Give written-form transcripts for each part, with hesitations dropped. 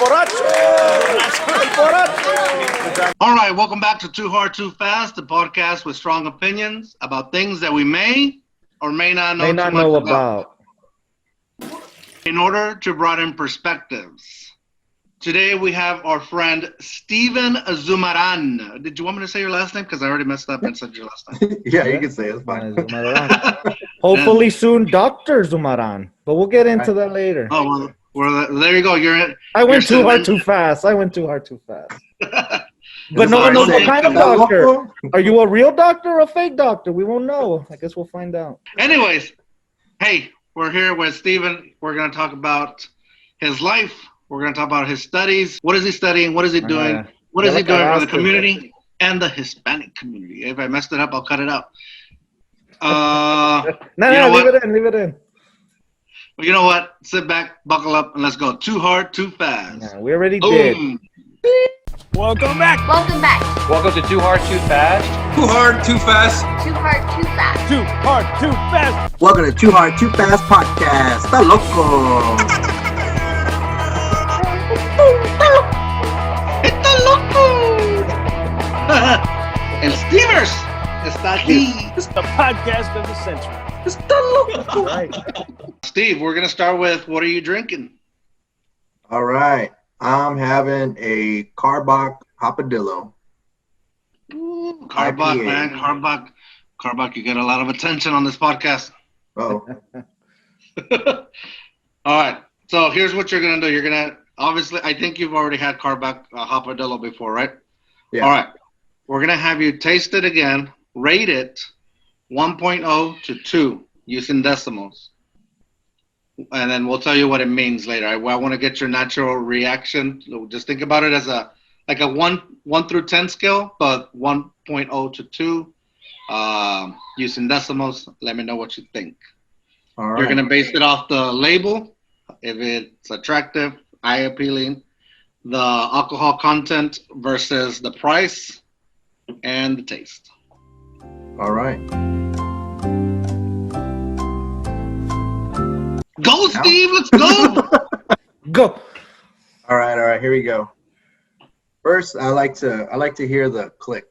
All right, welcome back to Too Hard, Too Fast, the podcast with strong opinions about things that we may or may not know about. In order to broaden perspectives, today we have our friend Steven Zumaran. Did you want me to say your last name? Because I already messed up and said your last name. Yeah, you can say it. It's fine. Hopefully soon, Dr. Zumaran. But we'll get into that later. Oh, well, there you go. I went too hard, too fast. But no one knows what kind of doctor. Are you a real doctor or a fake doctor? We won't know. I guess we'll find out. Anyways, hey, we're here with Steven. We're going to talk about his life. We're going to talk about his studies. What is he studying? What is he doing? What is he doing for the community and the Hispanic community? If I messed it up, I'll cut it out. Leave it in. Well, you know what? Sit back, buckle up, and let's go. Too hard, too fast. Yeah, we already did. Welcome back. Welcome to Too Hard, Too Fast. Too hard, too fast. Too hard, too fast. Too hard, too fast. Welcome to Too Hard, Too Fast podcast. Está loco. ¡Está loco! El Stevers está aquí. This is the podcast of the century. Está loco. Right. Steve, we're going to start with, what are you drinking? All right. I'm having a Karbach Hopadillo. Ooh, Karbach, IPA. man. Karbach, you get a lot of attention on this podcast. Oh, All right. So here's what you're going to do. You're going to, obviously, I think you've already had Karbach Hopadillo before, right? yeah. All right. We're going to have you taste it again, rate it 1.0 to 2 using decimals. And then we'll tell you what it means later. I want to get your natural reaction. Just think about it as a 1 through 10 scale, but 1.0 to 2 using decimals. Let me know what you think. All right. You're going to base it off the label, if it's attractive, eye-appealing, the alcohol content versus the price, and the taste. All right. Go, Steve. Let's go. Go. All right. Here we go. First, I like to hear the click.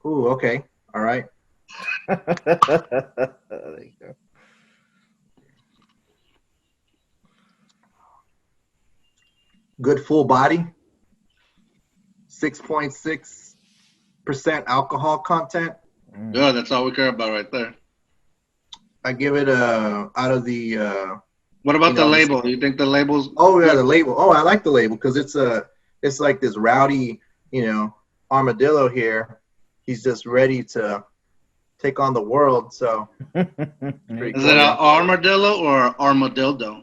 Ooh, okay. All right. There you go. Good full body. 6.6% alcohol content. Good. That's all we care about right there. I give it out of the. What about the label? You think the label's? Oh yeah, the label. Oh, I like the label because it's like this rowdy, armadillo here. He's just ready to take on the world. So. Is it an armadillo or armadillo?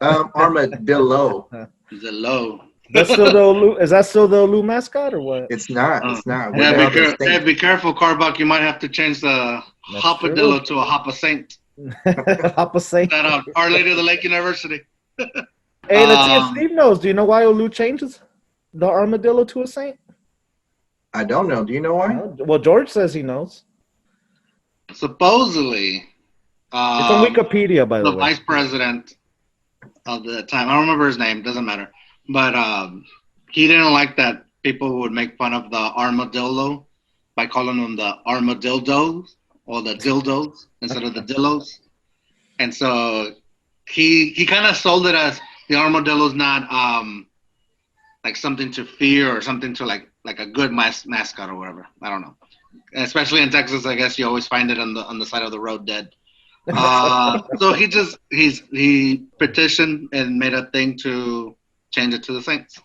Armadillo. Is it low? Is that still the Olu mascot or what? It's not. It's not. Yeah, be careful, Karbach. You might have to change the Hopadillo to a Hoppa Saint. Hoppa Saint. At Our Lady of the Lake University. Hey, let's see if Steve knows. Do you know why Olu changes the armadillo to a saint? I don't know. Do you know why? Well, George says he knows. Supposedly, It's on Wikipedia, by the the way. vice president of the time, I don't remember his name, doesn't matter, but he didn't like that people would make fun of the armadillo by calling them the armadillos or the dildos instead of the dillos. And so he kind of sold it as the armadillo's not like something to fear or something to like a good mascot or whatever. I don't know. Especially in Texas, I guess you always find it on the side of the road dead. So he petitioned and made a thing to change it to the Saints.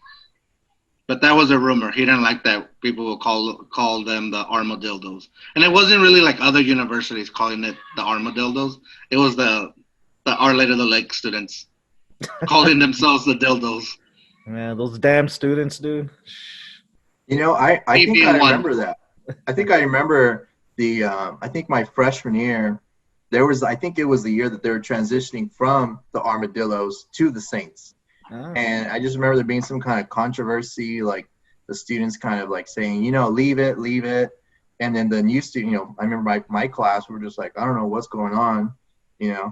But that was a rumor. He didn't like that people would call them the armadillos. And it wasn't really like other universities calling it the armadillos. It was the Our Lady of the Lake students calling themselves the dildos. Man, those damn students, dude. I think I remember that. I think I remember I think my freshman year, I think it was the year that they were transitioning from the Armadillos to the Saints. Oh. And I just remember there being some kind of controversy, like the students kind of like saying, leave it. And then the new student, I remember my class, we were just like, I don't know what's going on, Yeah,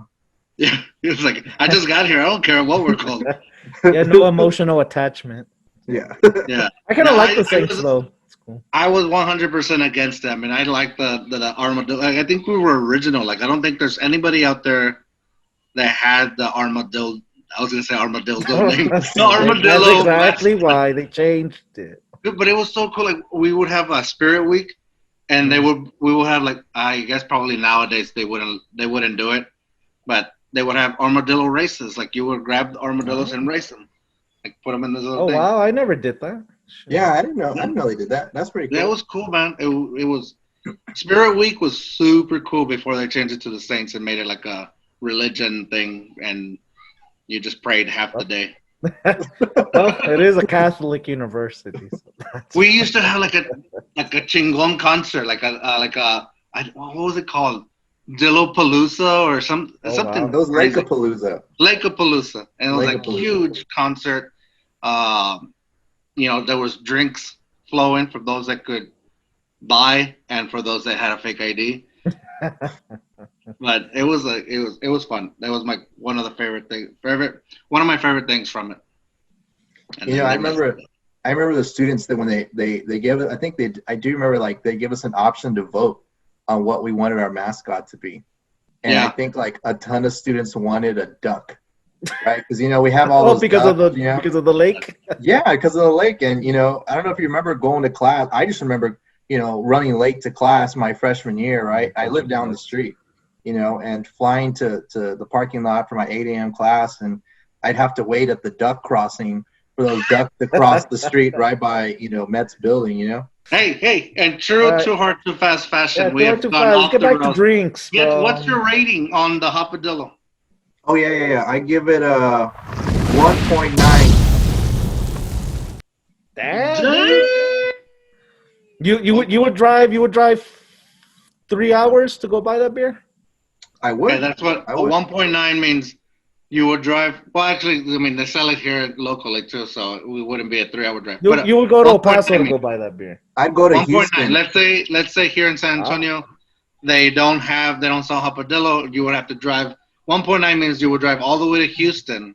it was like, I just got here. I don't care what we're called. Yeah, no emotional attachment. Yeah. Yeah. I kind of No, like the I Saints was- though. It's cool. I was 100% against them, and I like the armadillo. Like, I think we were original. Like, I don't think there's anybody out there that had the armadillo. I was gonna say armadillo name. The armadillo. That's exactly why they changed it. But it was so cool. Like, we would have a spirit week, and we would have, like, I guess probably nowadays they wouldn't do it, but they would have armadillo races. Like, you would grab the armadillos and race them, like put them in this little Oh thing. wow, I never did that. Shit. Yeah, I didn't know they did that. That's pretty cool. That was cool, man. It was Spirit Week was super cool before they changed it to the Saints and made it like a religion thing, and you just prayed half the day. Well, it is a Catholic university. So We used to have like a chingon concert, what was it called? Dillopalooza or something. It was Lake-a-Palooza. Lake-a-Palooza, and it was like Lake-a-Palooza. huge concert. There was drinks flowing for those that could buy and for those that had a fake ID. But it was fun. That was one of my favorite things from it. And I remember the students that when they gave it, I do remember like they give us an option to vote on what we wanted our mascot to be. And I think like a ton of students wanted a duck. Right, because we have all those because ducks, because of the lake. Yeah, because of the lake, and I don't know if you remember going to class. I just remember running late to class my freshman year. Right, I lived down the street, and flying to the parking lot for my 8 a.m. class, and I'd have to wait at the duck crossing for those ducks to cross the street right by Met's building. Hey, and true Too Hard Too Fast fashion. Yeah, We have too gone fast. off Let's get the back to rails. drinks. Yeah, what's your rating on the Hopadillo? Oh yeah. I give it a 1.9. Damn. You would drive 3 hours to go buy that beer? I would. Okay, that's what 1.9 means. You would drive. Well, actually, I mean they sell it here locally too, so it wouldn't be a 3-hour drive. You would go to El 1.9 Paso to means- go buy that beer. I'd go to 1.9. Houston. Let's say here in San Antonio, they don't sell Hopadillo. You would have to drive. 1.9 means you would drive all the way to Houston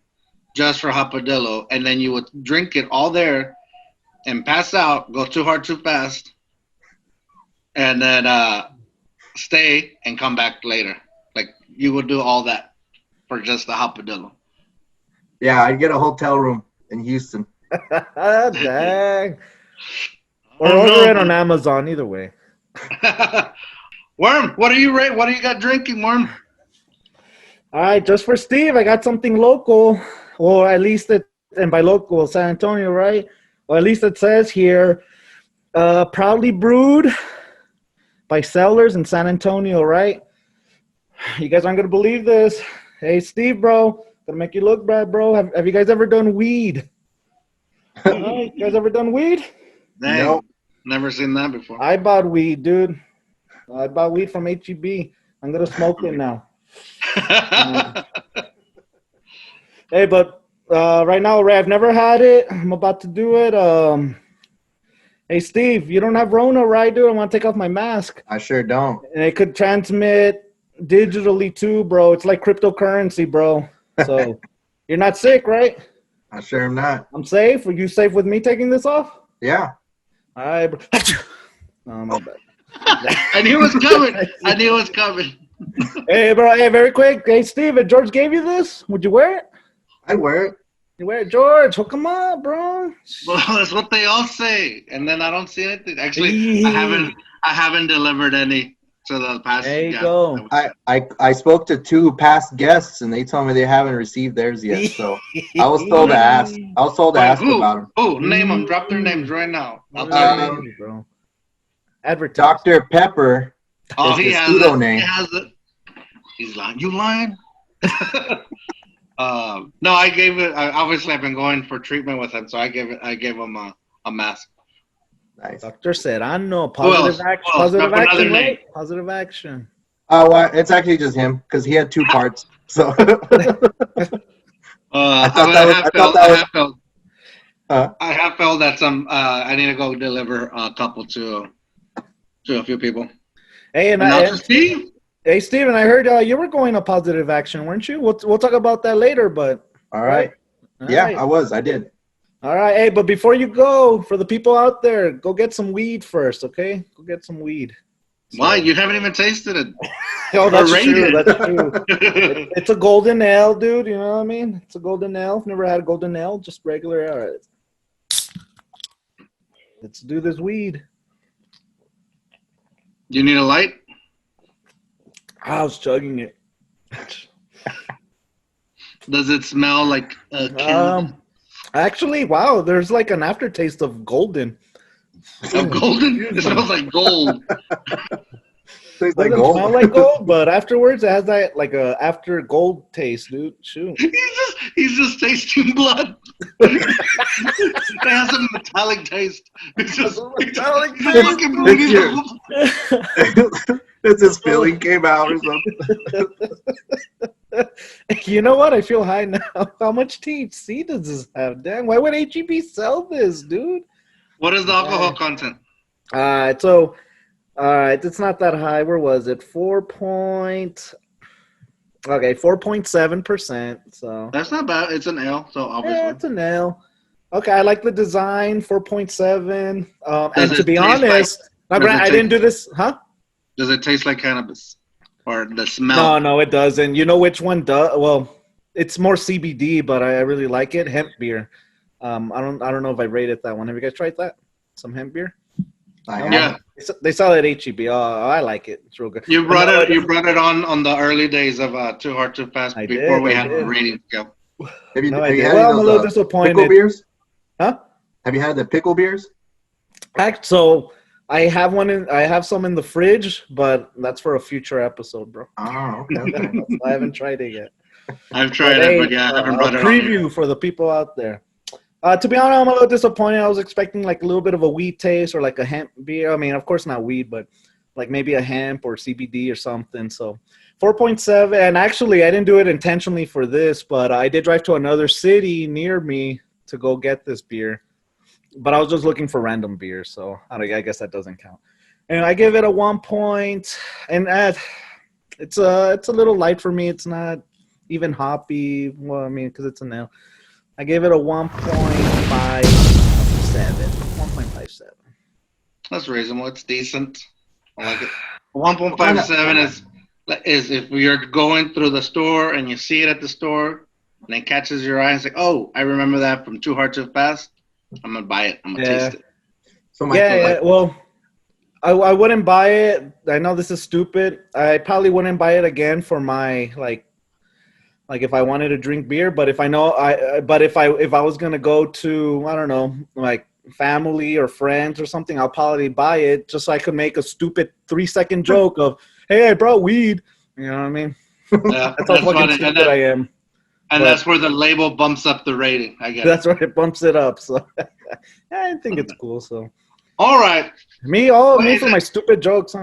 just for Hopadillo, and then you would drink it all there and pass out, go too hard, too fast, and then stay and come back later. Like you would do all that for just the Hopadillo. Yeah, I'd get a hotel room in Houston. Dang. Or order it on Amazon, either way. Worm, what do you got drinking, Worm? All right, just for Steve, I got something local. Or at least and by local, San Antonio, right? Or at least it says here, proudly brewed by Cellars in San Antonio, right? You guys aren't going to believe this. Hey, Steve, bro, gonna make you look bad, bro. Have you guys ever done weed? You guys ever done weed? Dang, Nope. never seen that before. I bought weed, dude. I bought weed from HEB. I'm going to smoke it now. Hey, but right now, Ray, I've never had it. I'm about to do it. Hey, Steve, you don't have Rona, right, dude? I want to take off my mask. I sure don't. And it could transmit digitally too, bro. It's like cryptocurrency, bro. So you're not sick, right? I sure am not. I'm safe. Are you safe with me taking this off? Yeah. All right, bro. Oh, my bad. I knew it was coming. Hey, bro. Hey, very quick. Hey, Steve, if George gave you this, would you wear it? I'd wear it. You wear it, George. Hook him up, bro. Well, that's what they all say, and then I don't see anything. Actually, I haven't delivered any to the past. There you go. I spoke to 2 past guests, and they told me they haven't received theirs yet. So I was told to ask. About them. Oh, name them. Drop their names right now. I'll tell Tell you. you, bro. Advertise. Dr. Pepper. Oh, is he his has pseudo it. name. He has it. He's lying. You lying? No, I gave it. Obviously, I've been going for treatment with him, so I gave him a mask. Nice. Dr. Serrano. Who Positive else? action. Who else? Positive Drop another action, name. right? Positive action. Oh, well, it's actually just him because he had 2 parts. So I have felt that I need to go deliver a couple to a few people. Hey, and Now to Steve. Hey, Steven, I heard you were going to positive action, weren't you? We'll talk about that later, but all right. Yeah, right. I was. I did. All right. Hey, but before you go, for the people out there, go get some weed first, okay? Go get some weed. Why? You haven't even tasted it. Oh, that's Or true. rated. That's true. It's a golden ale, dude. You know what I mean? It's a golden ale. I've never had a golden ale, just regular. All right. Let's do this weed. You need a light? I was chugging it. Does it smell like a can Actually, wow, there's like an aftertaste of golden. of golden? It smells like gold. Tastes Doesn't like gold. smell like gold, but afterwards it has that like a after gold taste, dude. Shoot. He's just tasting blood. It has a metallic taste. It's just metallic it's fucking bleeding It's gold. It's his feeling came out or something. You know what? I feel high now. How much THC does this have? Damn, why would HEB sell this, dude? What is the alcohol content? So, all right, it's not that high. Where was it? 4.7%. So That's not bad. It's an ale, so obviously. yeah, it's an ale. Okay, I like the design. 4.7. And Does to it be taste honest, does it I didn't do this, huh? Does it taste like cannabis? Or the smell? No, it doesn't. You know which one does? Well, it's more CBD, but I really like it. Hemp beer. I don't know if I rated that one. Have you guys tried that? Some hemp beer? Yeah. They sell it at HEB. Oh, I like it. It's real good. You brought it on the early days of Too Hard Too Fast before we had the rating scale. Have you, No, have you idea. had Well, any I'm a of little those, disappointed. pickle beers? Huh? Have you had the pickle beers? So I have some in the fridge, but that's for a future episode, bro. Oh, okay. I haven't tried it yet. I've tried it, but yeah, I haven't brought it on. Preview for the people out there. To be honest, I'm a little disappointed. I was expecting like a little bit of a weed taste or like a hemp beer. I mean, of course not weed, but like maybe a hemp or CBD or something. So 4.7. And actually, I didn't do it intentionally for this, but I did drive to another city near me to go get this beer. But I was just looking for random beers, so I guess that doesn't count. And I give it a 1 point. And it's a little light for me. It's not even hoppy. Well, I mean, because it's an ale. I gave it a 1.57. 1.57. That's reasonable. It's decent. I like it. 1.57 is if you're going through the store and you see it at the store and it catches your eye and it's like, oh, I remember that from Too Hard Too Fast. I'm gonna buy it. I'm gonna taste it. So Well, I wouldn't buy it. I know this is stupid. I probably wouldn't buy it again for my like if I wanted to drink beer. But if I was gonna go to, I don't know, like family or friends or something, I'll probably buy it just so I could make a stupid 3-second joke of, hey, I brought weed. You know what I mean? Yeah, That's how fucking stupid I am. And that's where the label bumps up the rating, I guess. That's where it bumps it up. So I think it's cool. So all right. Me for my stupid jokes.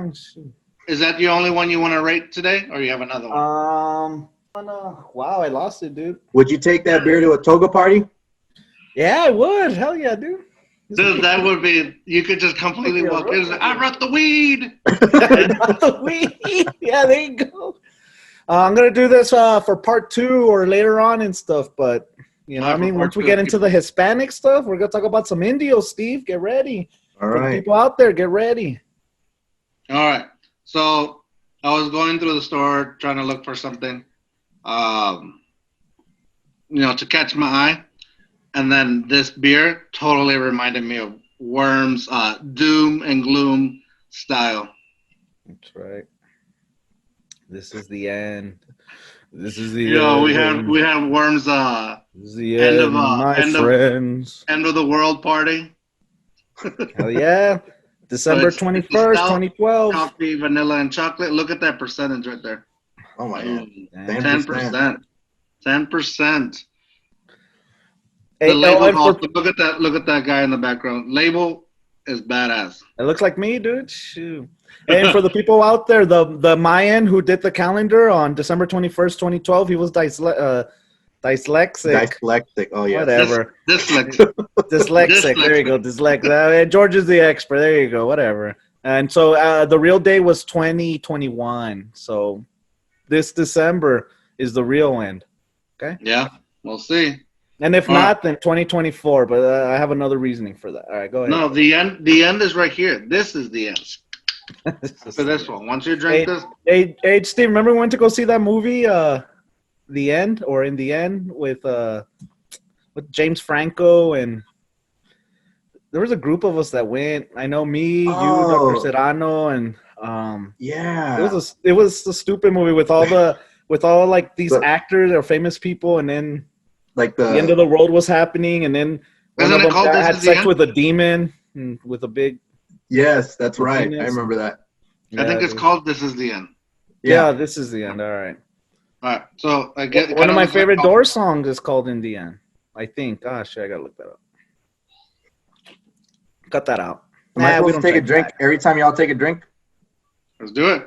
Is that the only one you want to rate today, or you have another one? Wow, I lost it, dude. Would you take that beer to a toga party? Yeah, I would. Hell yeah, dude. Dude, that would be. You could just completely walk in. Like, I brought the weed. The weed. Yeah, there you go. I'm gonna do this for part 2 or later on and stuff, but you know what I mean. Once we get into the Hispanic stuff, we're gonna talk about some Indios. Steve, get ready. All for right. the people out there, get ready. All right. So I was going through the store trying to look for something, to catch my eye, and then this beer totally reminded me of Worm's Doom and Gloom style. That's right. This is the end. This is the end. We have Worm's this is the end, friends. End of the world party. Hell yeah. December 21st, 2012. Coffee, vanilla, and chocolate. Look at that percentage right there. Oh my God. 10%. 10%. Hey, The label also, look at that guy in the background. Label is badass. It looks like me, dude. Shoot. And for the people out there, the Mayan who did the calendar on December 21st, 2012, he was dyslexic. Dyslexic. Oh yeah. Whatever. Dyslexic. Dyslexic. There you go. Dyslexic. George is the expert. There you go. Whatever. And so the real day was 2021. So this December is the real end. Okay. Yeah, we'll see. And if not, then 2024. But I have another reasoning for that. All right, go ahead. No, the end is right here. This is the end. For this one. Once you drink this. Hey, Steve, remember we went to go see that movie, The End, or In the End, with James Franco, and there was a group of us that went. I know me, you, Dr. Serrano, and it was a stupid movie with all like these actors or famous people, and then like the end of the world was happening, and then one of them had sex with a demon and with a big. Yes, that's right. I remember that. I think it's called This Is the End. Yeah, This Is the End. All right. All right. So I get one of my favorite Doors songs is called In the End. I think. Gosh, I gotta look that up. Cut that out. Am I supposed to take a drink every time y'all take a drink? Let's do it.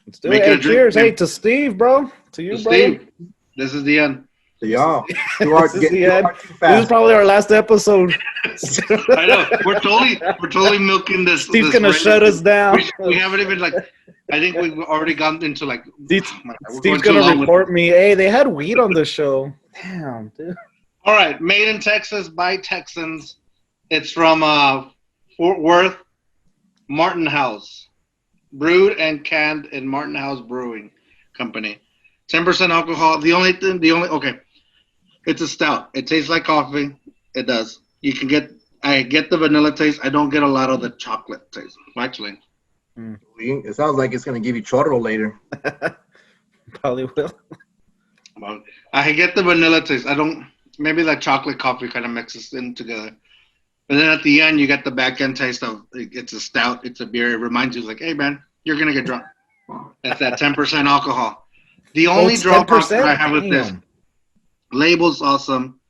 Let's do it. Hey, cheers. Hey, to Steve, bro. To you, bro. Steve. This is the end. To y'all. This is probably our last episode. I know. We're totally milking this. Steve's gonna shut us down. We haven't even I think we've already gone into Steve's gonna report me. Hey, they had weed on the show. Damn, dude. All right, made in Texas by Texans. It's from Fort Worth, Martin House, brewed and canned in Martin House Brewing Company. 10% alcohol. Okay. It's a stout. It tastes like coffee. It does. I get the vanilla taste. I don't get a lot of the chocolate taste, actually. It sounds like it's going to give you chorro later. Probably will. Well, I get the vanilla taste. Maybe that chocolate coffee kind of mixes in together. But then at the end, you get the back end taste of it's a stout. It's a beer. It reminds you hey, man, you're going to get drunk. It's that 10% alcohol. The only drawback that I have with this, label's awesome.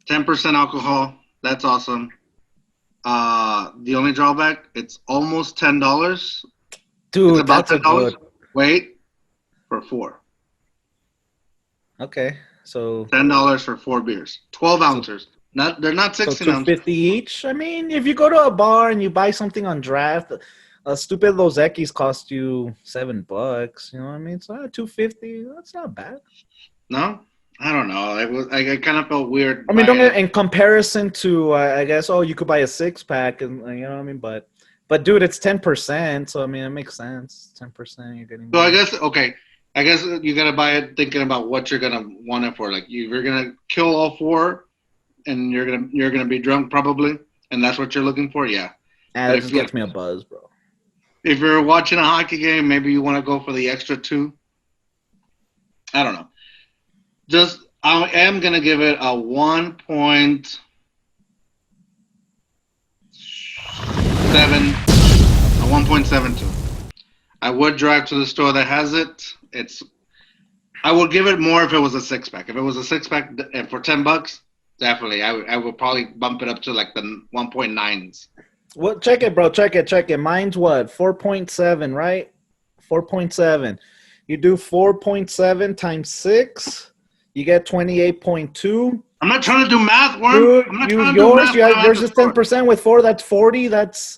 10% alcohol, that's awesome. The only drawback, it's almost $10. Dude, it's about that's $10. Wait, for 4. Okay, so $10 for 4 beers, 12 ounces. They're not 16 ounces. $2.50 each. I mean, if you go to a bar and you buy something on draft, stupid Los Equis cost you $7. You know what I mean? So $2.50. That's not bad. No, I don't know. I kind of felt weird. I mean, in comparison to, I guess, you could buy a 6-pack, and you know what I mean. But dude, it's 10%. So I mean, it makes sense. 10%. You're getting. So I guess I guess you gotta buy it thinking about what you're gonna want it for. Like you're gonna kill all 4, and you're gonna be drunk probably, and that's what you're looking for. Yeah. That just gets me a buzz, bro. If you're watching a hockey game, maybe you want to go for the extra 2. I don't know. I am going to give it a 1.7. A 1.72. I would drive to the store that has it. I would give it more if it was a 6-pack. If it was a 6-pack for $10, definitely. I would probably bump it up to like the 1.9s. Well, check it, bro. Check it. Mine's what? 4.7, right? 4.7. You do 4.7 times 6, you get 28.2. I'm not trying to do math, Worm. Dude, I'm not trying to do math. Yours is 10% with 4. That's 40. That's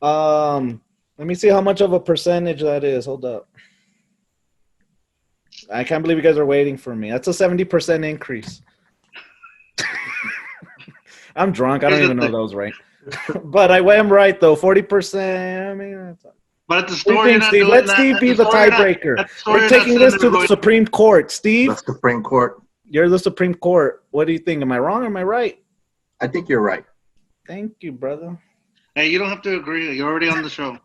let me see how much of a percentage that is. Hold up. I can't believe you guys are waiting for me. That's a 70% increase. I'm drunk. I don't even know that was right. But I am right though. 40%. I mean, but at the store, Steve, let Steve be the tiebreaker. We're taking this to the Supreme Court, Steve. The Supreme Court. You're the Supreme Court. What do you think? Am I wrong or am I right? I think you're right. Thank you, brother. Hey, you don't have to agree. You're already on the show.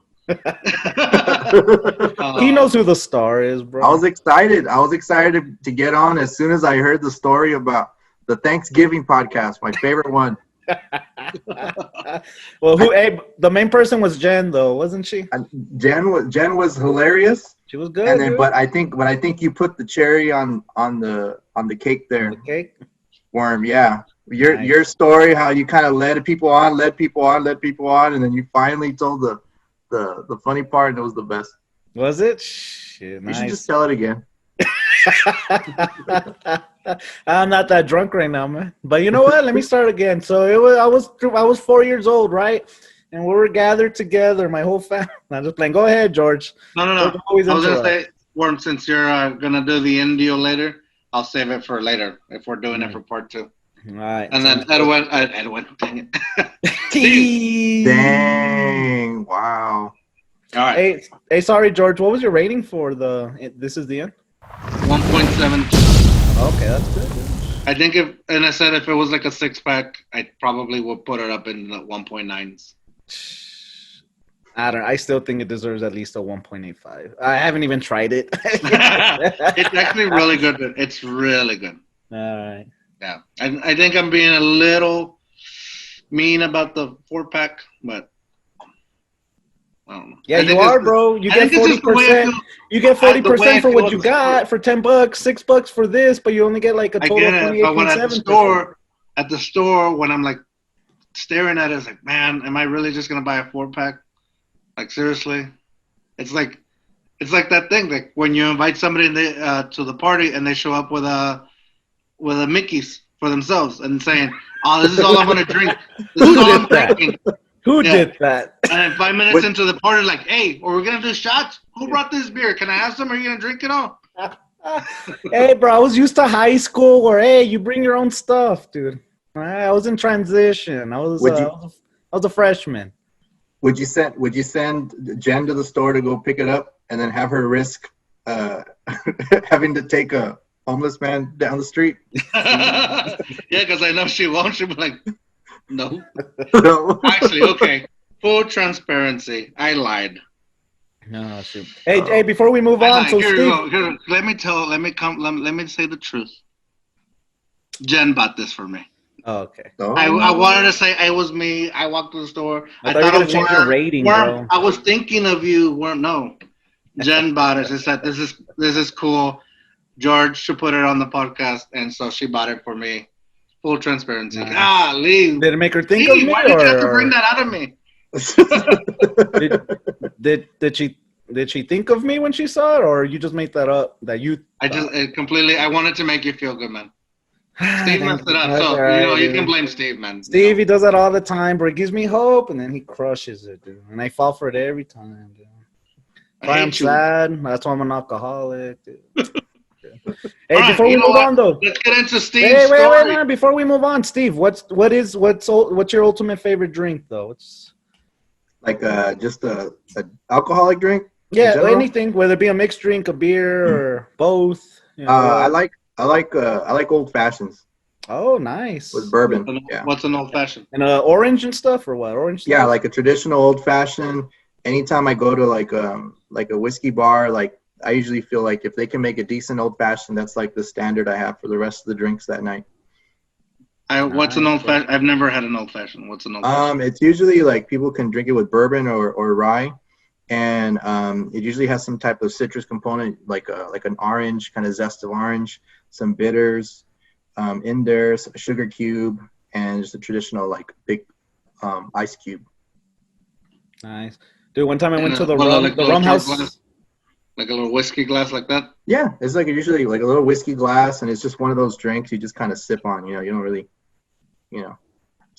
He knows who the star is, bro. I was excited to get on as soon as I heard the story about the Thanksgiving podcast, my favorite one. Well, the main person was Jen, though, wasn't she? Jen was hilarious. She was good. And then, but I think you put the cherry on the cake there. The cake, Worm. Yeah, your story, how you kind of led people on, and then you finally told the funny part, and it was the best. Was it? Shit, nice. You should just tell it again. I'm not that drunk right now, man. But you know what? Let me start again. So I was 4 years old, right? And we were gathered together, my whole family. I'm just playing. Go ahead, George. No. I was gonna say, Worm, since you're gonna do the end deal later, I'll save it for later if we're doing it for part 2. All right. And then Edwin, dang it. Steve. Dang! Wow. All right. Hey, sorry, George. What was your rating for This Is the End? 1.7. Okay, that's good. I think I said if it was like a 6-pack, I probably would put it up in the 1.9s. I don't know. I still think it deserves at least a 1.85. I haven't even tried it. It's actually really good. It's really good. All right. Yeah. I think I'm being a little mean about the 4-pack, but I don't know. Yeah, you are, bro. You get 40%. You get 40% for what you got for $10, $6 for this, but you only get like a total of 28.7%. But when at the store, when I'm like staring at it, it's like, man, am I really just gonna buy a 4-pack? Like seriously, it's like that thing. Like when you invite somebody to the party and they show up with a Mickey's for themselves and saying, "Oh, this is all I'm gonna drink. This is all I'm drinking." Who did that? And 5 minutes into the party, like, hey, are we gonna do shots? Who brought this beer? Can I have some? Are you gonna drink it all? Hey, bro, I was used to high school where, hey, you bring your own stuff, dude. I was in transition. I was a freshman. Would you send Jen to the store to go pick it up and then have her risk having to take a homeless man down the street? Yeah, because I know she won't. She'll be like, no. No. Actually, okay. Full transparency. I lied. No, shoot. Hey, before we move on, so Here Steve, you go. Let me say the truth. Jen bought this for me. oh, okay. Oh. I wanted to say it was me. I walked to the store. I thought you were gonna change your rating, Worm. bro. I was thinking of you. Worm. No. Jen bought it. She said, this is cool. George should put it on the podcast, and so she bought it for me. Full transparency. Nice. Golly. Did it make her think of me? Why did you have to bring that out of me? Did she think of me when she saw it, or you just made that up? I wanted to make you feel good, man. Steve messed it up, so you can blame Steve, man. Steve, he does that all the time, bro. He gives me hope, and then he crushes it, dude. And I fall for it every time, dude. I'm sad. That's why I'm an alcoholic, dude. Hey, right, before we move on, though, let's get into Steve's story. Wait, before we move on, Steve, what's your ultimate favorite drink, though? It's like just a alcoholic drink. Yeah, anything, whether it be a mixed drink, a beer, or both. You know, I like old fashions. Oh, nice. With bourbon. What's an old fashioned? And orange and stuff, or what? Orange. Yeah, stuff? like a traditional old fashioned. Anytime I go to like a whiskey bar, like I usually feel like if they can make a decent old fashioned, that's like the standard I have for the rest of the drinks that night. What's an old fashioned? I've never had an old fashioned. What's an old fashioned? It's usually like people can drink it with bourbon or rye, and it usually has some type of citrus component, like an orange, kind of zest of orange, some bitters in there, some sugar cube, and just a traditional like big ice cube. Nice, dude. One time I went to the rum house. Glass? Like a little whiskey glass like that? Yeah, it's like usually like a little whiskey glass, and it's just one of those drinks you just kind of sip on. You don't really,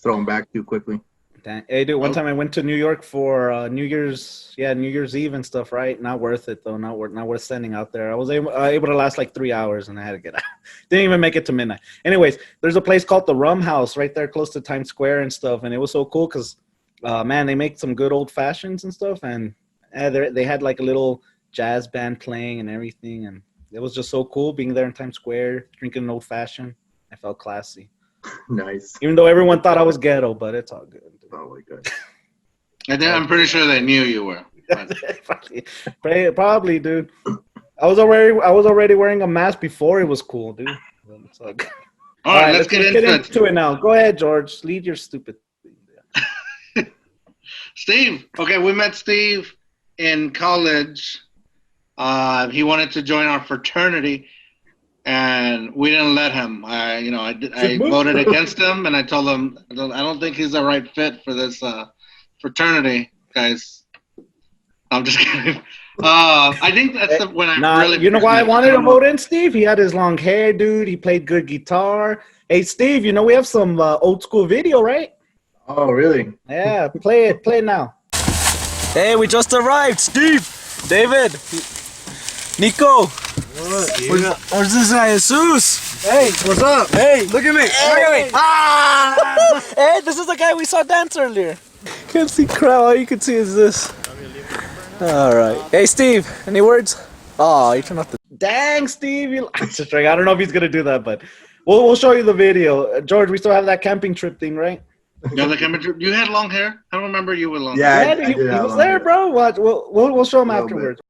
throw them back too quickly. Hey, dude, one time I went to New York for New Year's Eve and stuff, right? Not worth it, though. Not worth standing out there. I was able to last like 3 hours, and I had to get out. Didn't even make it to midnight. Anyways, there's a place called the Rum House right there close to Times Square and stuff, and it was so cool because, man, they make some good old fashions and stuff, and they had like a little jazz band playing and everything, and it was just so cool being there in Times Square drinking an old fashioned. I felt classy. Nice. Even though everyone thought I was ghetto, but it's all good. Oh my god. And then I'm pretty sure they knew you were. Probably, dude. I was already wearing a mask before it was cool, dude. All right, let's get into it now. Go ahead, George. Lead your stupid thing. Steve. Okay, we met Steve in college. He wanted to join our fraternity, and we didn't let him. I voted against him, and I told him I don't think he's the right fit for this fraternity, guys. I'm just kidding. I think that's when I really. You know why I wanted to vote in Steve? He had his long hair, dude. He played good guitar. Hey, Steve, we have some old school video, right? Oh, really? Yeah, play it now. Hey, we just arrived. Steve, David, Nico, Where's this guy, Jesus? Hey, what's up? Hey, look at me. Look at me. Ah! Hey, this is the guy we saw dance earlier. Can't see crowd. All you can see is this. All right. Hey, Steve. Any words? Oh, you turned off the. Dang, Steve. I don't know if he's going to do that, but we'll show you the video. George, we still have that camping trip thing, right? You had long hair? I don't remember you with long Yeah, hair. I He did have was long there, hair. bro. Watch. We'll show him A little afterwards.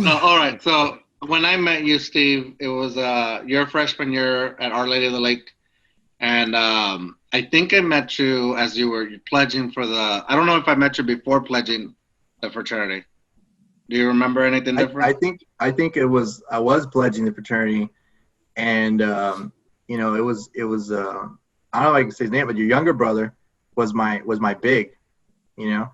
So, all right. So when I met you, Steve, it was your freshman year at Our Lady of the Lake, and I think I met you as you were pledging for the. I don't know if I met you before pledging the fraternity. Do you remember anything different? I think I was pledging the fraternity, and you know, it was I don't know if I can say his name, but your younger brother was my big, you know.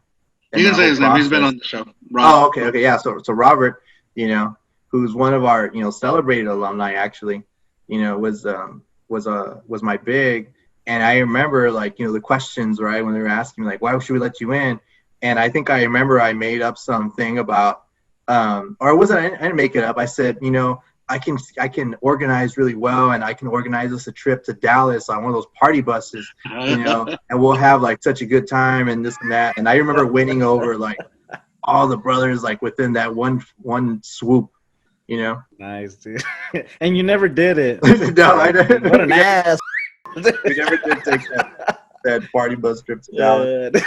You can say his name. He's been on the show. Robert. Oh, okay, yeah. So Robert, you know, who's one of our, you know, celebrated alumni actually, you know, was my big. And I remember, like, you know, the questions, right, when they were asking me, like, why should we let you in? And I think I remember I made up something about, or it wasn't, I didn't make it up. I said, you know, I can organize really well, and I can organize us a trip to Dallas on one of those party buses, you know, and we'll have like such a good time and this and that. And I remember winning over like all the brothers, like within that one swoop, you know. Nice, dude. And you never did it. No, I didn't. What an ass. We never did take that party bus trip to Dallas.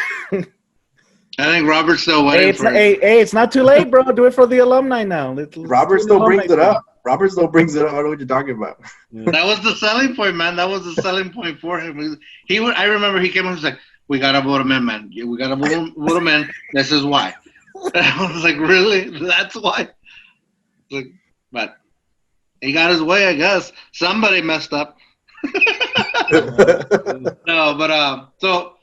I think Robert's still waiting for it. Hey, it's not too late, bro. Do it for the alumni now. Robert still brings it up. I don't know what you're talking about. That was the selling point, man. That was the selling point for him. I remember he came and was like, "We gotta vote him in, man. We gotta vote him in. This is why." And I was like, "Really? That's why?" Like, but he got his way, I guess. Somebody messed up. No, but so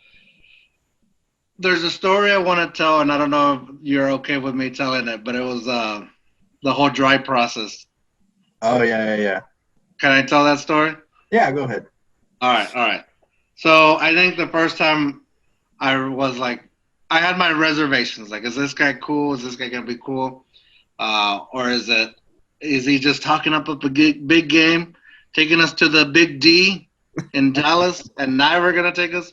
there's a story I want to tell, and I don't know if you're okay with me telling it, but it was the whole dry process. Oh, yeah. Can I tell that story? Yeah, go ahead. All right. So I think the first time I was like, I had my reservations. Like, is this guy cool? Is this guy going to be cool? Or is he just talking up a big game, taking us to the big D in Dallas and never going to take us?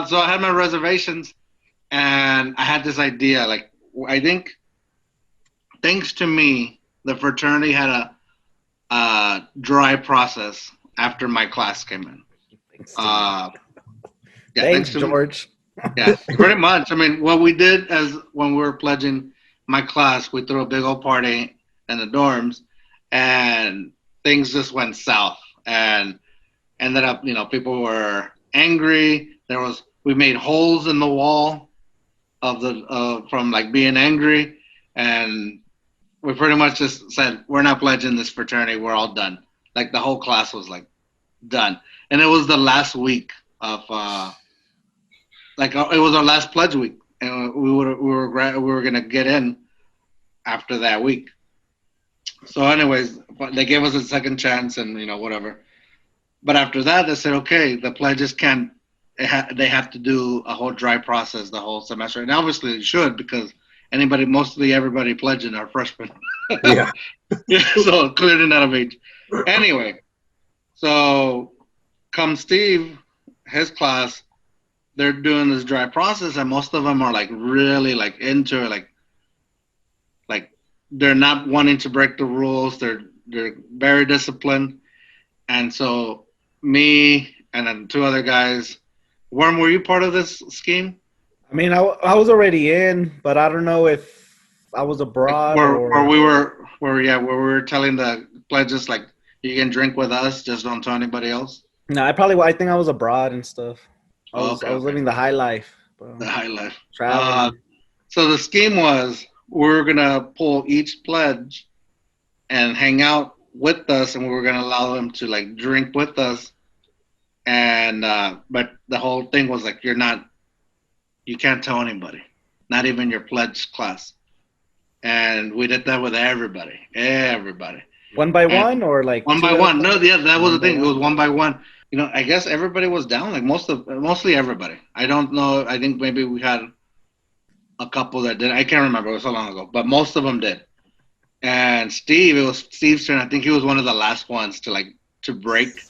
So I had my reservations, and I had this idea. Like, I think, thanks to me, the fraternity had a dry process after my class came in. Thanks, George. Yeah, pretty much. I mean, what we did when we were pledging my class, we threw a big old party in the dorms, and things just went south, and ended up, you know, people were angry. We made holes in the wall from like being angry, and we pretty much just said, we're not pledging this fraternity. We're all done. Like, the whole class was like done, and it was the last week of it was our last pledge week, and we were gonna get in after that week. So, anyways, they gave us a second chance, and, you know, whatever. But after that, they said, okay, the pledges can't. They have to do a whole dry process the whole semester, and obviously they should, because mostly everybody pledging are freshmen. Yeah. So clearly not of age. Anyway, so come Steve, his class, they're doing this dry process, and most of them are like really like into it, like they're not wanting to break the rules. They're very disciplined, and so me and then two other guys. Worm, were you part of this scheme? I mean, I was already in, but I don't know if I was abroad where we were telling the pledges, like, you can drink with us, just don't tell anybody else. No, I think I was abroad and stuff. I was living the high life, bro. The high life. Traveling. So the scheme was, we're gonna pull each pledge and hang out with us, and we were gonna allow them to like drink with us. And but the whole thing was like, you can't tell anybody, not even your pledge class. And we did that with everybody. One by one, or like one by one? No, yeah, that was the thing. It was one by one. You know, I guess everybody was down, like mostly everybody. I don't know. I think maybe we had a couple that did. I can't remember. It was so long ago, but most of them did. And Steve, it was Steve's turn. I think he was one of the last ones to break.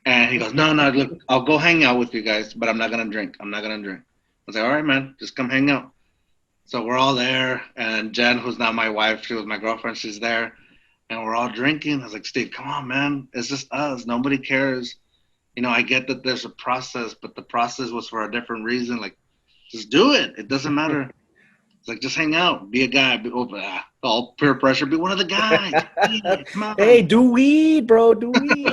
And he goes, no, look, I'll go hang out with you guys, but I'm not gonna drink. I was like, all right, man, just come hang out. So we're all there, and Jen, who's now my wife, she was my girlfriend, she's there, and we're all drinking. I was like, Steve, come on, man, it's just us. Nobody cares. I get that there's a process, but the process was for a different reason. Like, just do it. It doesn't matter. It's like, just hang out, be a guy. All peer pressure, be one of the guys. Come on. Hey, do weed, bro. Do weed.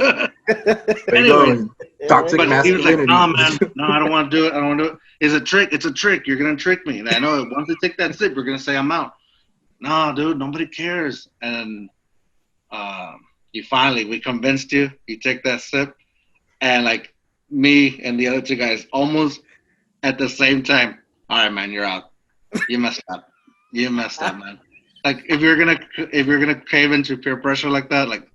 Anyway, toxic but he was like, masculinity. no, man, no, I don't want to do it. It's a trick. It's a trick. You're going to trick me. And I know once you take that sip, you're going to say I'm out. No, dude, nobody cares. And we convinced you. You take that sip. And like me and the other two guys almost at the same time, all right, man, you're out. You messed up. Man. Like if you're gonna cave into peer pressure like that, like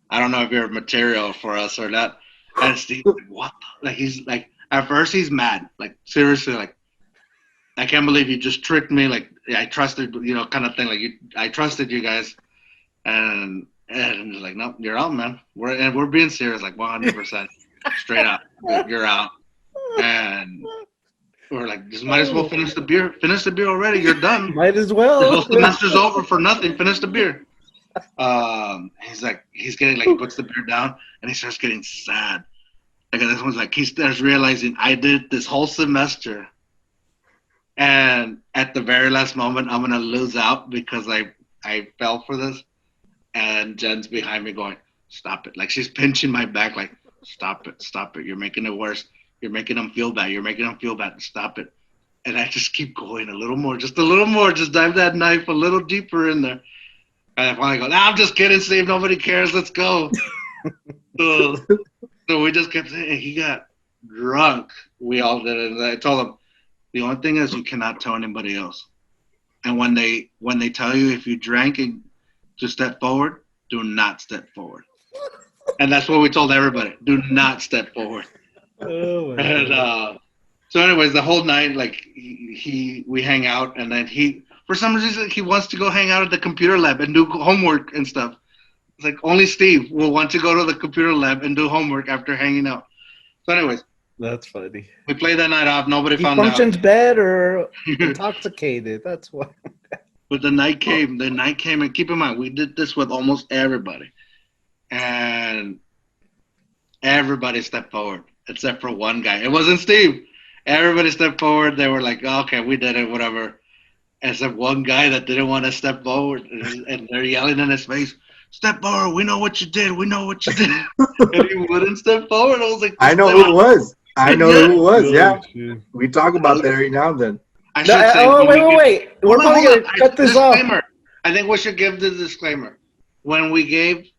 I don't know if you're material for us or not. And Steve's like, what? Like he's like, at first he's mad. Like seriously, like I can't believe you just tricked me. Like I trusted, kind of thing. Like I trusted you guys, and he's like, no, you're out, man. We're being serious, like 100%, straight up. You're out, and we're like, just might as well finish the beer. Finish the beer already. You're done. Might as well. The whole semester's over for nothing. Finish the beer. He's like, he puts the beer down and he starts getting sad. Like this one's like, he starts realizing I did this whole semester, and at the very last moment, I'm gonna lose out because I fell for this. And Jen's behind me going, stop it. Like she's pinching my back, like, stop it. You're making it worse. You're making them feel bad. Stop it. And I just keep going a little more, just dive that knife a little deeper in there. And I finally go, I'm just kidding, Steve. Nobody cares. Let's go. So we just kept saying, and he got drunk. We all did it. And I told him, the only thing is you cannot tell anybody else. And when they tell you if you drank and to step forward, do not step forward. And that's what we told everybody. Do not step forward. Oh my And so anyways, the whole night, like we hang out, and then for some reason he wants to go hang out at the computer lab and do homework and stuff. It's like only Steve will want to go to the computer lab and do homework after hanging out. So anyways, that's funny. we played that night off. Nobody He found out. functions better, intoxicated. That's why. But the night came, and keep in mind, we did this with almost everybody. And everybody stepped forward, except for one guy. It wasn't Steve. Everybody stepped forward. They were like, oh, okay, we did it, whatever. Except one guy that didn't want to step forward. And they're yelling in his face, step forward. We know what you did. And he wouldn't step forward. I was like, I know who it was. Yeah. We talk about that every now and then. I should say, wait. We're probably going to cut this off. I think we should give the disclaimer. When we gave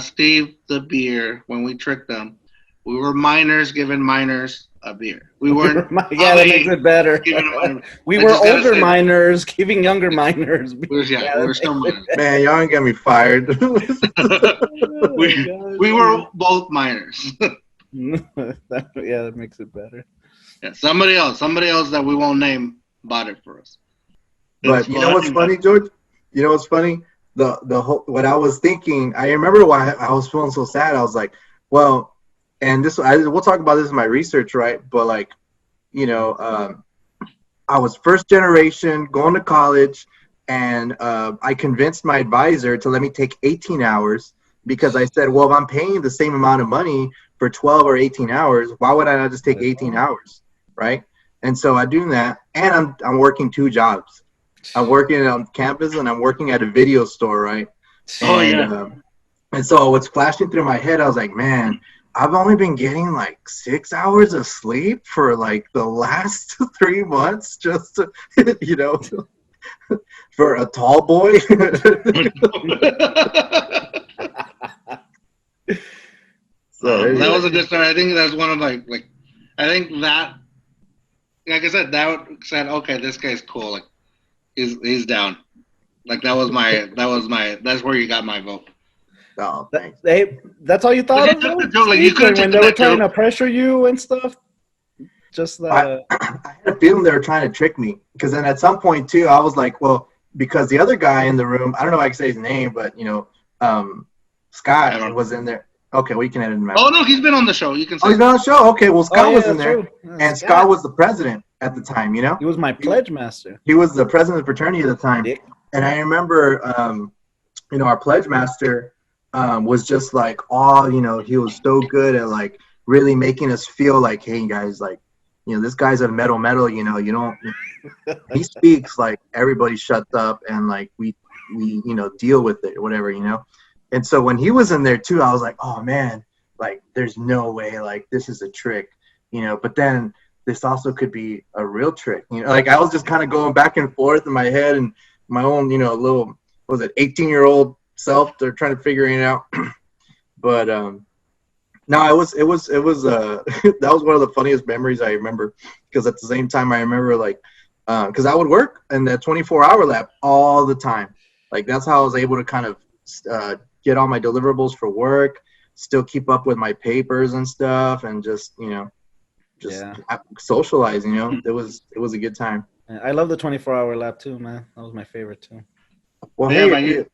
Steve the beer, when we tricked them, we were minors giving minors a beer. We weren't. Yeah, that makes it better. We were older minors giving younger minors. We were still minors. Man, y'all ain't got me fired. we were both minors. That makes it better. Yeah, somebody else that we won't name bought it for us. But you know what's funny, George? You know what's funny? The whole, what I was thinking, I remember why I was feeling so sad. I was like, well, and we'll talk about this in my research, right? But like, I was first generation going to college, and I convinced my advisor to let me take 18 hours because I said, well, if I'm paying the same amount of money for 12 or 18 hours, why would I not just take 18 hours, right? And so I'm doing that, and I'm working 2 jobs. I'm working on campus, and I'm working at a video store, right? Oh, yeah. And so what's flashing through my head, I was like, man, I've only been getting like 6 hours of sleep for like the last 3 months just to, for a tall boy. So that was a good story. I think that's one of I think that, like I said, that said, okay, this guy's cool. Like he's down. Like that's where you got my vote. Oh, thanks. That's all you thought of? You could when they were trying to pressure you and stuff? Just I had a feeling they were trying to trick me, because then at some point too, I was like, well, because the other guy in the room, I don't know if I can say his name, but Scott was in there. Okay, we can edit him out. Oh no, he's been on the show. You can say. Oh, he's been on the show. Okay, well Scott was in there, and Scott was the president at the time. You know, he was my pledge master. He was the president of the fraternity at the time, and I remember, our pledge master was just like, he was so good at like really making us feel like, hey guys, like, this guy's a metal, you don't, he speaks like everybody shuts up and like we deal with it or whatever, And so when he was in there too, I was like, oh man, like there's no way, like this is a trick, but then this also could be a real trick, like I was just kind of going back and forth in my head and my own, little, 18-year-old self, they're trying to figure it out. But no, it was that was one of the funniest memories I remember, because at the same time I remember like because I would work in that 24-hour lab all the time. Like that's how I was able to kind of get all my deliverables for work, still keep up with my papers and stuff, and just socialize. It was a good time. I love the 24-hour lab too, man. That was my favorite too. Well, yeah, man,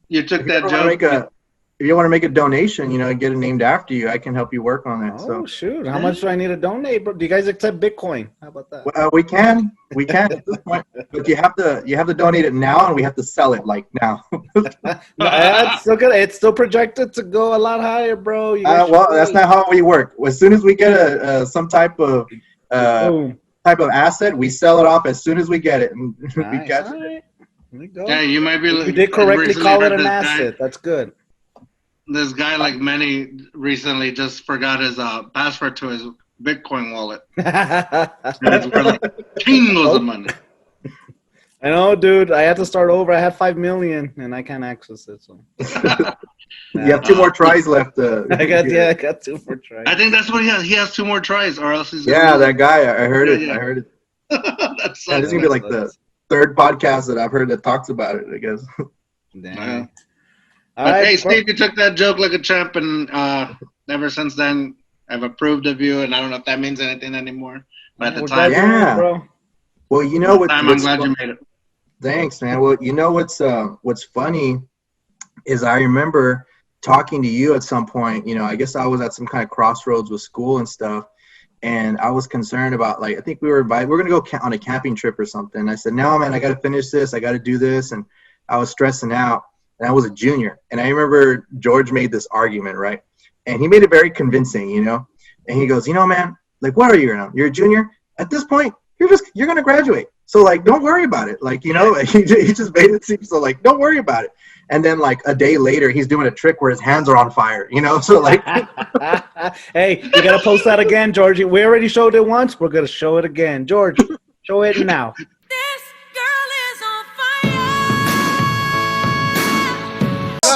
you took that joke. If you want to make a donation, get it named after you, I can help you work on that. Oh, shoot. How much do I need to donate, bro? Do you guys accept Bitcoin? How about that? Well, we can at this point, but you have to donate it now, and we have to sell it like now. It's still good. It's still projected to go a lot higher, bro. That's not how we work. As soon as we get some type of asset, we sell it off as soon as we get it, and we catch it. Yeah, you might be. You did correctly call it an asset. That's good. This guy, like many, recently just forgot his password to his Bitcoin wallet. And it's worth like kilos of money. I know, dude. I had to start over. I had 5 million, and I can't access it. So you have 2 more tries left. I got 2 more tries. I think that's what he has. He has 2 more tries, or else he's. That guy. I heard it. I heard it. That's this is gonna be like the 3rd podcast that I've heard that talks about it, I guess. Damn. But hey, Steve, you took that joke like a champ, and ever since then, I've approved of you, and I don't know if that means anything anymore. But at the time, bro. Well, I'm glad you made it. Thanks, man. Well, what's funny is I remember talking to you at some point. I guess I was at some kind of crossroads with school and stuff, and I was concerned about, like, I think we were going to go on a camping trip or something. And I said, no, man, I got to finish this. I got to do this, and I was stressing out. And I was a junior. And I remember George made this argument, right? And he made it very convincing, And he goes, man, like, what are you now? You're a junior? At this point, you're going to graduate. So, like, don't worry about it. Like, he just made it seem so, like, don't worry about it. And then, like, a day later, he's doing a trick where his hands are on fire, So, like. Hey, you got to post that again, George. We already showed it once. We're going to show it again. George, show it now.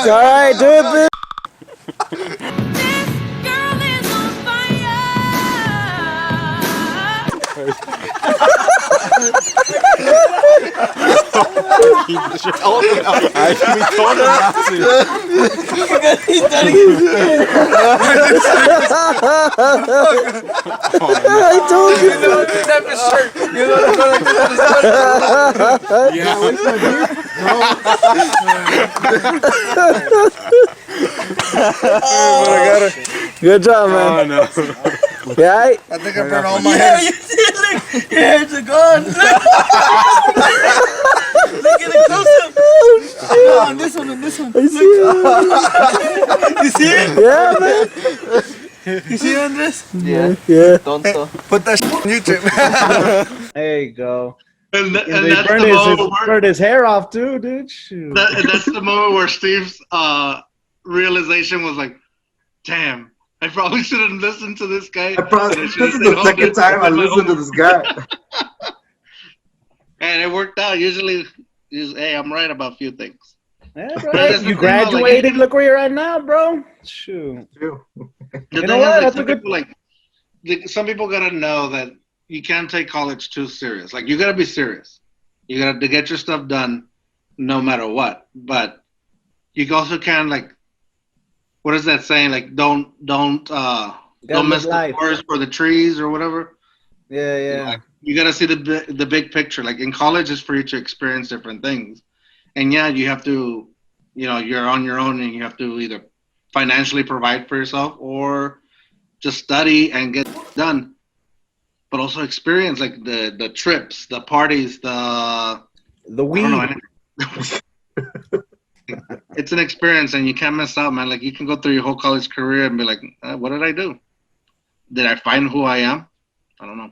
All right, do it, bitch. This girl is on fire. I told you. Good job, man. Oh, no. Yeah, I think I burned all my hair. You did. Look, your hairs are gone. Look at it close up. Oh, on this one, on this one. I see it. You see it? Yeah, man. You see it, Andres? Yeah. Tonto. Put that shit on YouTube. There you go. And He that's the moment burned his hair off too, dude. Shoot. that's the moment where Steve's realization was like, damn, I probably shouldn't listen to this guy. This is the second time I listened to this guy. And it worked out. Usually, hey, I'm right about a few things. Yeah, right. You graduated. Look where you're at now, bro. Shoot. True. The thing is, some people gotta know that you can't take college too serious. Like, you gotta be serious. You gotta get your stuff done, no matter what. But you also can't, like, what is that saying? Like, don't miss the forest for the trees or whatever. Yeah. You got to see the big picture. Like in college, it's for you to experience different things, and yeah, you have to, you're on your own, and you have to either financially provide for yourself or just study and get done. But also experience like the trips, the parties, the weed. I don't know. It's an experience, and you can't miss out, man. Like you can go through your whole college career and be like, "What did I do? Did I find who I am? I don't know."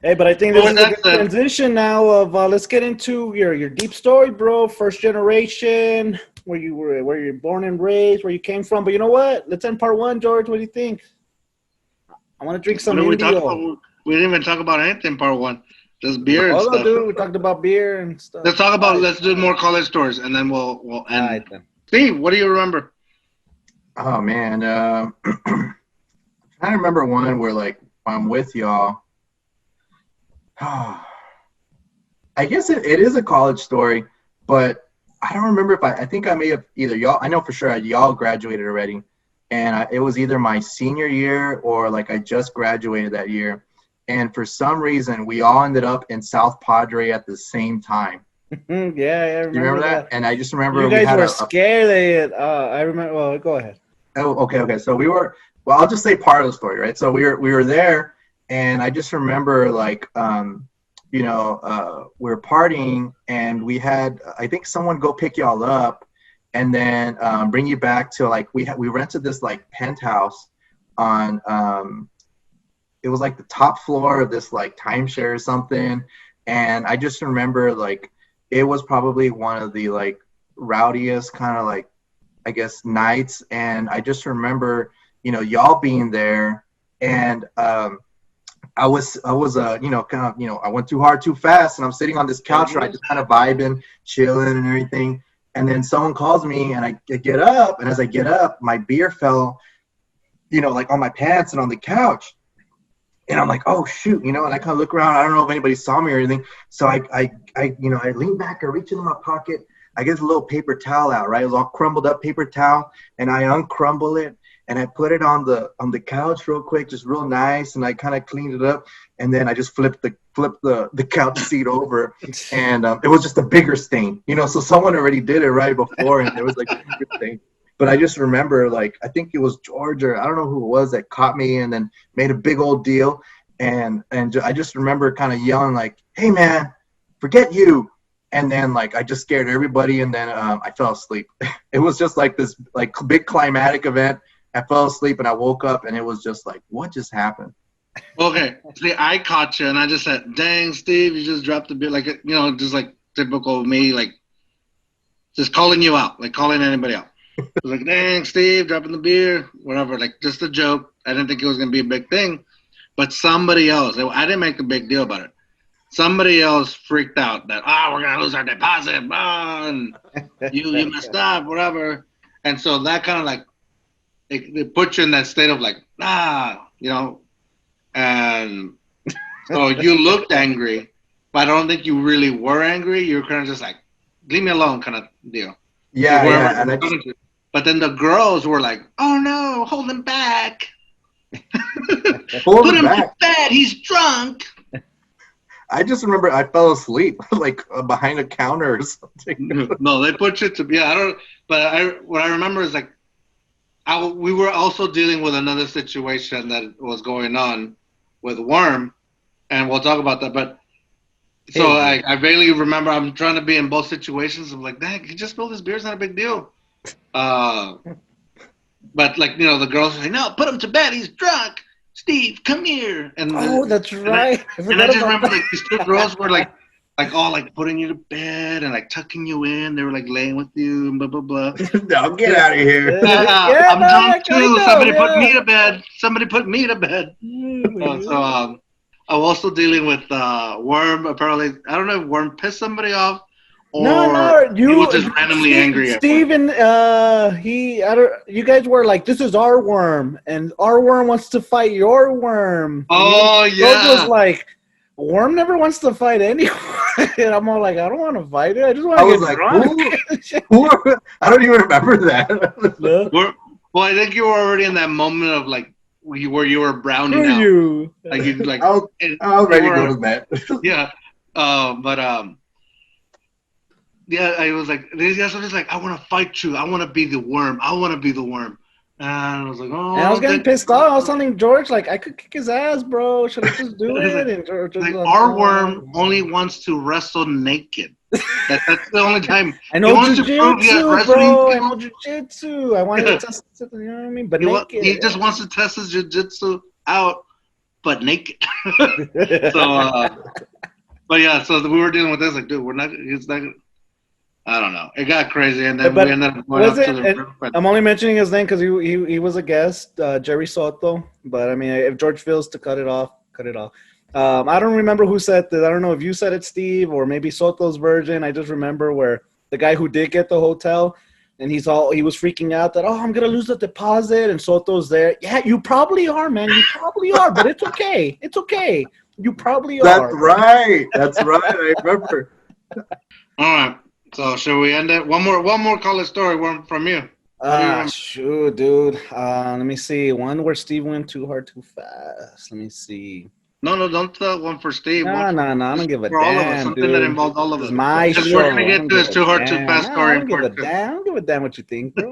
Hey, but I think this is a good transition now. Let's get into your deep story, bro. First generation, where you're born and raised, where you came from. But you know what? Let's end part one, George. What do you think? I want to drink some Indio. We didn't even talk about anything in part one. Just beer and stuff. Dude, we talked about beer and stuff. Let's do more college stories, and then we'll end. Right, then. Steve, what do you remember? Oh man, I'm trying to remember one where like I'm with y'all. I guess it is a college story, but I don't remember if I think I may have either y'all. I know for sure y'all graduated already, and it was either my senior year or like I just graduated that year. And for some reason, we all ended up in South Padre at the same time. Yeah, I remember. You remember that? And I just remember you guys were scared. I remember. Well, go ahead. Oh, okay. So we were. Well, I'll just say part of the story, right? So we were there, and I just remember like, we were partying, and we had I think someone go pick y'all up, and then bring you back to like we rented this like penthouse on it was like the top floor of this like timeshare or something. And I just remember like it was probably one of the like rowdiest kind of like, I guess, nights. And I just remember, y'all being there, and I was I went too hard, too fast, and I'm sitting on this couch, right, just kind of vibing, chilling and everything. And then someone calls me, and I get up, and as I get up, my beer fell, like on my pants and on the couch. And I'm like, oh shoot, and I kind of look around. I don't know if anybody saw me or anything. So I lean back, I reach into my pocket, I get a little paper towel out, right? It was all crumbled up paper towel, and I uncrumble it, and I put it on the couch real quick, just real nice, and I kind of cleaned it up, and then I just flipped the couch seat over, and it was just a bigger stain, so someone already did it right before, and there was like a bigger stain. But I just remember, like, I think it was George, or I don't know who it was, that caught me and then made a big old deal. And I just remember kind of yelling, like, hey, man, forget you. And then, like, I just scared everybody, and then I fell asleep. It was just like this, like, big climatic event. I fell asleep, and I woke up, and it was just like, what just happened? Okay. See, I caught you, and I just said, dang, Steve, you just dropped a bit, like, just like typical me, like, just calling you out, like calling anybody out. I was like, dang, Steve, dropping the beer, whatever, like just a joke. I didn't think it was going to be a big thing. But somebody else, I didn't make a big deal about it. Somebody else freaked out that, we're going to lose our deposit, and you messed up, whatever. And so that kind of like, it puts you in that state of like, and so you looked angry, but I don't think you really were angry. You were kind of just like, leave me alone kind of deal. Yeah. But then the girls were like, oh no, hold him back. Put him to bed, he's drunk. I just remember I fell asleep like behind a counter or something. No, they put you to what I remember is like we were also dealing with another situation that was going on with Worm, and we'll talk about that. But so I vaguely remember I'm trying to be in both situations. I'm like, dang, he just spilled his beer, it's not a big deal. But like, the girls are like, no, put him to bed, he's drunk. Steve, come here. And that's right. And I just remember like these two girls were like all like putting you to bed and like tucking you in. They were like laying with you and blah blah blah. No, get out of here. I'm drunk too. Somebody put me to bed. Somebody put me to bed. I'm also dealing with Worm. Apparently, I don't know if Worm pissed somebody off. No, he was just randomly angry. Steven, you guys were like, this is our worm, and our worm wants to fight your worm. Oh, yeah. George was like, Worm never wants to fight anyone. And I'm all like, I don't want to fight it. I just want to get drunk. Who? I don't even remember that. Well, I think you were already in that moment of like where you were browning Screw out. you. Like you like. I was ready to go to bed. Yeah. Yeah, I was like, these guys were just like, I want to fight you. I want to be the worm. I want to be the worm. And I was like, oh. And I was getting pissed off. I was telling George, like, I could kick his ass, bro. Should I just do it? And George was like, like, our oh. worm only wants to wrestle naked. That's the only time. I know jiu-jitsu, bro. I know jiu-jitsu. I wanted to test it, you know what I mean? But naked. He just wants to test his jiu-jitsu out, but naked. But yeah, so we were dealing with this. Like, dude, it's not. I don't know. It got crazy, and then we ended up going up to the. I'm only mentioning his name because he was a guest, Jerry Soto. But I mean, if George feels to cut it off, cut it off. I don't remember who said this. I don't know if you said it, Steve, or maybe Soto's version. I just remember where the guy who did get the hotel, and he was freaking out that, oh, I'm gonna lose the deposit, and Soto's there. Yeah, you probably are, man. You probably are, but it's okay. It's okay. You probably are. That's right. That's right. I remember. All right. So should we end it? One more college story from you. Shoot, dude. Let me see. One where Steve went too hard, too fast. Let me see. No, don't tell one for Steve. No. I don't give a damn, all of us. Something dude. that involves all of us. My show. We're gonna get to this too hard, too fast story. I don't give a damn. I don't give a damn what you think, bro.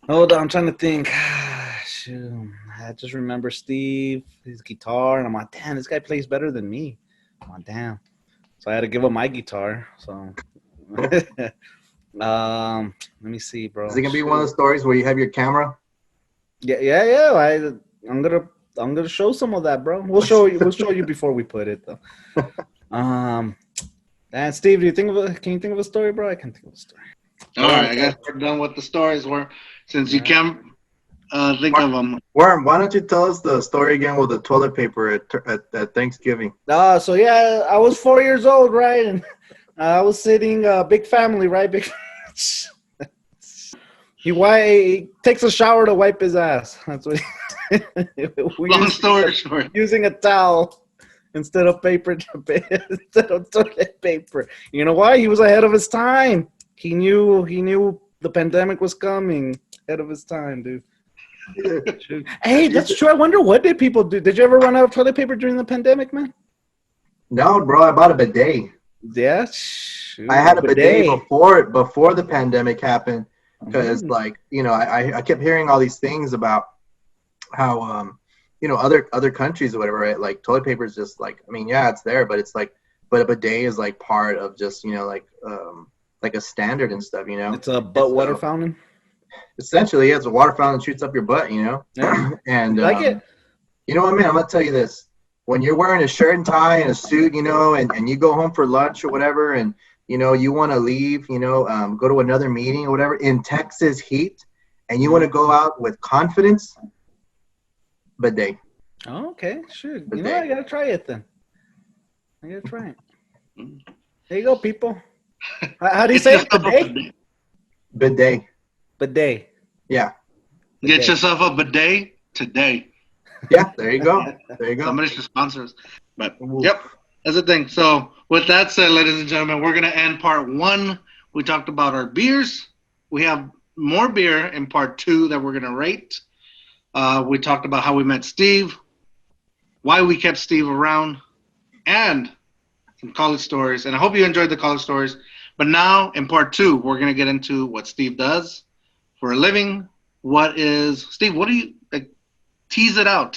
Hold on, I'm trying to think. Shoot. I just remember Steve, his guitar, and I'm like, damn, this guy plays better than me. I'm like, damn. So I had to give him my guitar. So let me see, bro. Is it gonna be one of the stories where you have your camera? Yeah. I'm gonna show some of that, bro. We'll show you before we put it though. And Steve, can you think of a story, bro? I can't think of a story. All right, I guess we're done with the stories. Since you can't think of them. Worm, why don't you tell us the story again with the toilet paper at Thanksgiving? So yeah, I was 4 years old, right? And I was sitting, big family, right? He takes a shower to wipe his ass. That's what. Long story short, using a towel instead of instead of toilet paper. You know why? He was ahead of his time. He knew the pandemic was coming. Ahead of his time, dude. Hey, that's true. I wonder what did people do? Did you ever run out of toilet paper during the pandemic, man? No, bro. I bought a bidet. Yeah, I had a bidet before the pandemic happened because, like, you know, I kept hearing all these things about how you know, other countries or whatever, right? Like toilet paper is just like, I mean, yeah, it's there, but it's like, but a bidet is like part of just, you know, like a standard and stuff, you know. It's a butt water fountain. Essentially, yeah, it's a water fountain that shoots up your butt, you know. Yeah. And like it. You know what, man? I'm gonna tell you this: when you're wearing a shirt and tie and a suit, you know, and you go home for lunch or whatever, and you know you want to leave, you know, go to another meeting or whatever in Texas heat, and you want to go out with confidence, bidet. Oh, okay, sure. Bidet. You know, I gotta try it then. I gotta try it. There you go, people. How do you say it? Bidet? Bidet. Bidet. Yeah. Get yourself a bidet today. Yeah, there you go. There you go. Somebody should sponsor us. But yep, that's the thing. So with that said, ladies and gentlemen, we're gonna end part 1. We talked about our beers. We have more beer in part 2 that we're gonna rate. We talked about how we met Steve, why we kept Steve around, and some college stories. And I hope you enjoyed the college stories. But now in part 2, we're gonna get into what Steve does for a living. Steve, what do you, like, tease it out.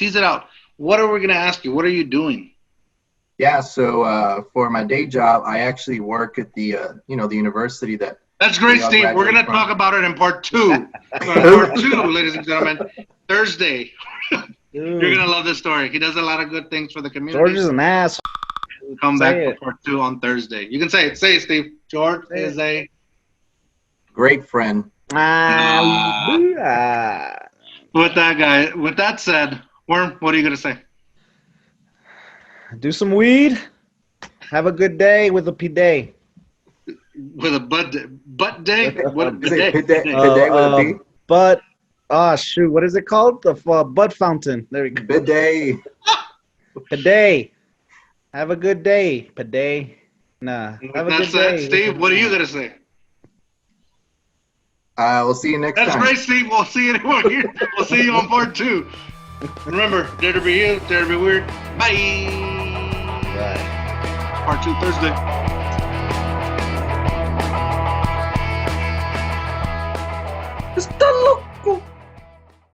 What are we going to ask you? What are you doing? Yeah, so for my day job, I actually work at the, you know, the university that. That's great, Steve. We're going to talk about it in part 2. Part 2, ladies and gentlemen, Thursday. You're going to love this story. He does a lot of good things for the community. George is an ass. Come back for part 2 on Thursday. You can say it. Say it, Steve. George is a great friend. With that said, Worm, what are you going to say? Do some weed. Have a good day with a bidet. With a butt day? What a bidet with a B? But, shoot, what is it called? The butt fountain. There we go. Bidet. Bidet. Have a good day. Bidet. Nah. Have a good day. Steve, what are you going to say? We'll see you next That's time. great, Steve. We'll see you here. We'll see you on part 2. Remember, dare to be you, dare to be weird. Bye. Right. Part 2 Thursday. Hasta